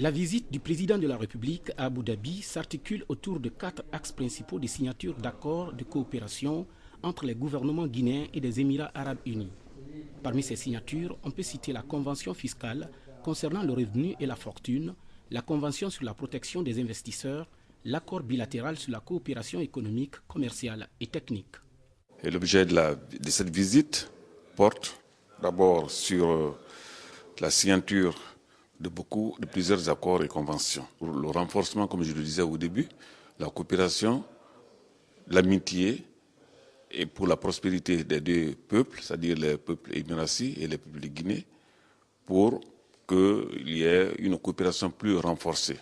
La visite du président de la République à Abu Dhabi s'articule autour de 4 axes principaux de signature d'accords de coopération entre les gouvernements guinéens et des Émirats arabes unis. Parmi ces signatures, on peut citer la convention fiscale concernant le revenu et la fortune, la convention sur la protection des investisseurs, l'accord bilatéral sur la coopération économique, commerciale et technique. Et l'objet de cette visite porte d'abord sur la signature de plusieurs accords et conventions. Pour le renforcement, comme je le disais au début, la coopération, l'amitié et pour la prospérité des deux peuples, c'est-à-dire les peuples émiratis et les peuples de Guinée, pour qu'il y ait une coopération plus renforcée.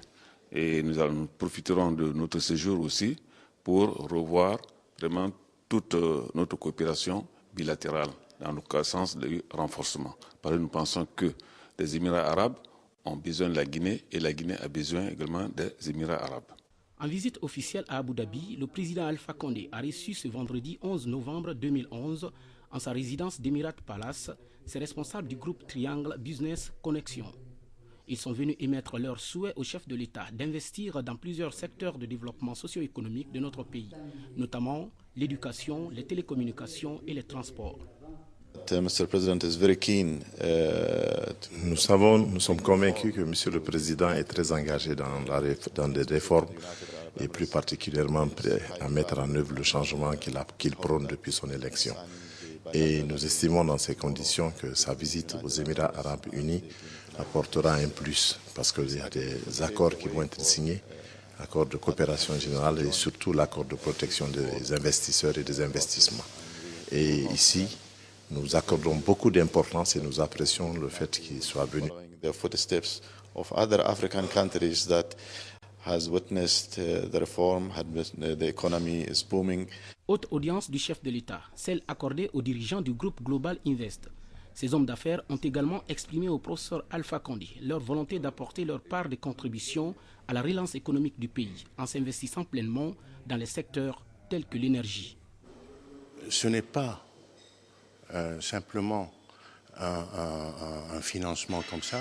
Et nous profiterons de notre séjour aussi pour revoir vraiment toute notre coopération bilatérale dans le sens du renforcement. Parce que nous pensons que les Émirats arabes ont besoin de la Guinée et la Guinée a besoin également des Émirats arabes. En visite officielle à Abu Dhabi, le président Alpha Condé a reçu ce vendredi 11 novembre 2011 en sa résidence d'Emirat Palace ses responsables du groupe Triangle Business Connection. Ils sont venus émettre leur souhait au chef de l'État d'investir dans plusieurs secteurs de développement socio-économique de notre pays, notamment l'éducation, les télécommunications et les transports. Nous sommes convaincus que Monsieur le Président est très engagé dans des réformes et plus particulièrement prêt à mettre en œuvre le changement qu'il prône depuis son élection. Et nous estimons dans ces conditions que sa visite aux Émirats arabes unis apportera un plus parce qu'il y a des accords qui vont être signés, accords de coopération générale et surtout l'accord de protection des investisseurs et des investissements. Et ici, nous accordons beaucoup d'importance et nous apprécions le fait qu'il soit venu. The footsteps of other African countries that has witnessed the reform, the economy is booming. Haute audience du chef de l'État, celle accordée aux dirigeants du groupe Global Invest. Ces hommes d'affaires ont également exprimé au professeur Alpha Condé leur volonté d'apporter leur part de contribution à la relance économique du pays en s'investissant pleinement dans les secteurs tels que l'énergie. Ce n'est pas simplement un financement comme ça,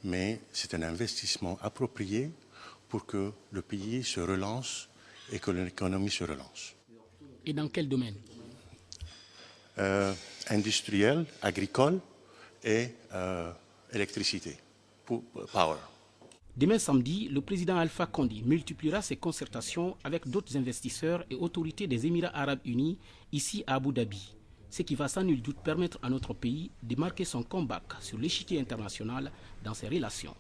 mais c'est un investissement approprié pour que le pays se relance et que l'économie se relance. Et dans quel domaine? Industriel, agricole et électricité, power. Demain samedi, le président Alpha Condé multipliera ses concertations avec d'autres investisseurs et autorités des Émirats arabes unis ici à Abu Dhabi, ce qui va sans nul doute permettre à notre pays de marquer son comeback sur l'échiquier international dans ses relations.